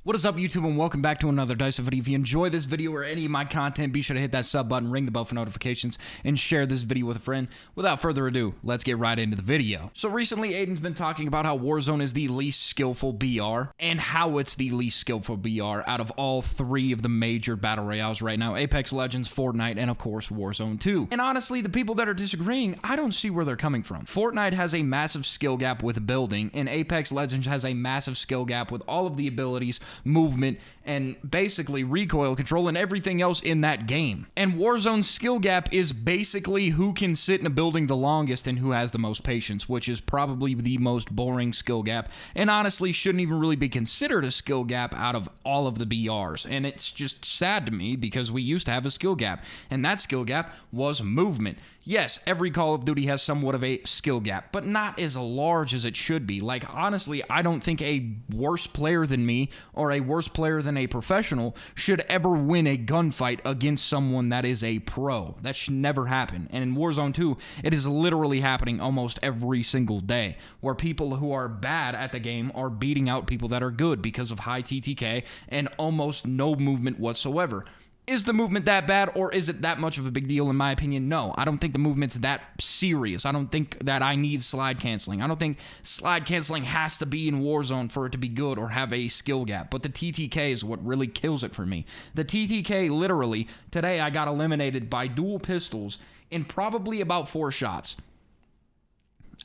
What is up, YouTube, and welcome back to another Dysit video. If you enjoy this video or any of my content, be sure to hit that sub button, ring the bell for notifications, and share this video with a friend. Without further ado, let's get right into the video. So recently, Aiden's been talking about how Warzone is the least skillful BR, and how it's the least skillful BR out of all three of the major battle royales right now: Apex Legends, Fortnite, and of course Warzone 2. And honestly, the people that are disagreeing, I don't see where they're coming from. Fortnite has a massive skill gap with building, and Apex Legends has a massive skill gap with all of the abilities, movement, and basically recoil control and everything else in that game. And Warzone's skill gap is basically who can sit in a building the longest and who has the most patience, which is probably the most boring skill gap, and honestly shouldn't even really be considered a skill gap out of all of the BRs. And it's just sad to me because we used to have a skill gap, and that skill gap was movement. Yes, every Call of Duty has somewhat of a skill gap, but not as large as it should be. Like, honestly, I don't think a worse player than me or a worse player than a professional should ever win a gunfight against someone that is a pro. That should never happen. And in Warzone 2, it is literally happening almost every single day, where people who are bad at the game are beating out people that are good because of high TTK and almost no movement whatsoever. Is the movement that bad, or is it that much of a big deal? In my opinion, no. I don't think the movement's that serious. I don't think that I need slide canceling. I don't think slide canceling has to be in Warzone for it to be good or have a skill gap. But the TTK is what really kills it for me. The TTK, literally, today I got eliminated by dual pistols in probably about 4 shots.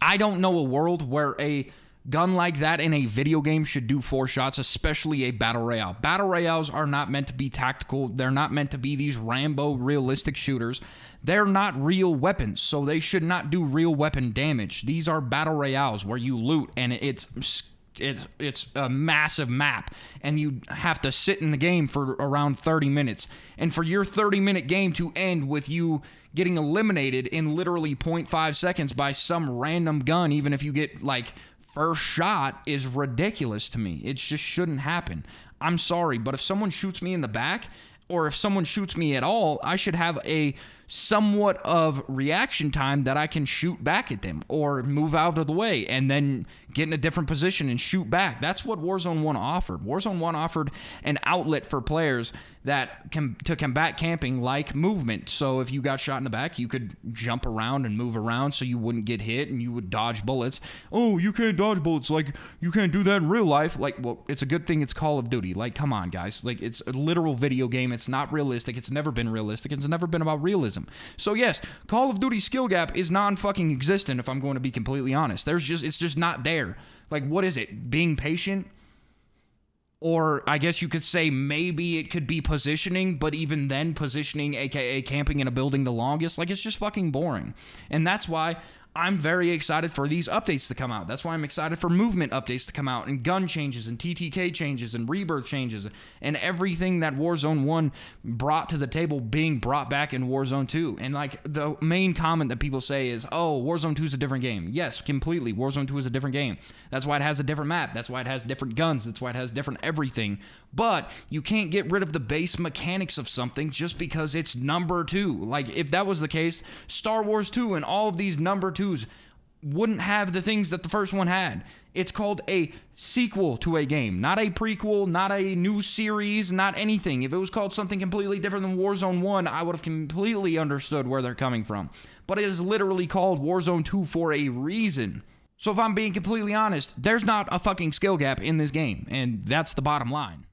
I don't know a world where a gun like that in a video game should do 4 shots, especially a battle royale. Battle royales are not meant to be tactical. They're not meant to be these Rambo realistic shooters. They're not real weapons, so they should not do real weapon damage. These are battle royales where you loot, and it's a massive map, and you have to sit in the game for around 30 minutes. And for your 30-minute game to end with you getting eliminated in literally 0.5 seconds by some random gun, even if you get, like, first shot, is ridiculous to me. It just shouldn't happen. I'm sorry, but if someone shoots me in the back, or if someone shoots me at all, I should have a somewhat of reaction time that I can shoot back at them or move out of the way and then get in a different position and shoot back. That's what Warzone 1 offered. Warzone 1 offered an outlet for players that to combat camping, like movement. So if you got shot in the back, you could jump around and move around so you wouldn't get hit and you would dodge bullets. Oh, you can't dodge bullets. Like, you can't do that in real life. Like, well, it's a good thing it's Call of Duty. Like, come on, guys. Like, it's a literal video game. It's not realistic. It's never been realistic. It's never been about realism. So yes, Call of Duty skill gap is non-fucking existent, if I'm going to be completely honest. It's just not there. Like, what is it? Being patient? Or I guess you could say maybe it could be positioning, but even then, positioning, aka camping in a building the longest, like, it's just fucking boring. And that's why I'm very excited for these updates to come out. That's why I'm excited for movement updates to come out, and gun changes, and TTK changes, and rebirth changes, and everything that Warzone 1 brought to the table being brought back in Warzone 2. And, like, the main comment that people say is, oh, Warzone 2 is a different game. Yes, completely. Warzone 2 is a different game. That's why it has a different map. That's why it has different guns. That's why it has different everything. But you can't get rid of the base mechanics of something just because it's number 2. Like, if that was the case, Star Wars 2 and all of these number 2s wouldn't have the things that the first one had. It's called a sequel to a game, not a prequel, not a new series, not anything. If it was called something completely different than Warzone 1, I would have completely understood where they're coming from. But it is literally called Warzone 2 for a reason. So if I'm being completely honest, there's not a fucking skill gap in this game, and that's the bottom line.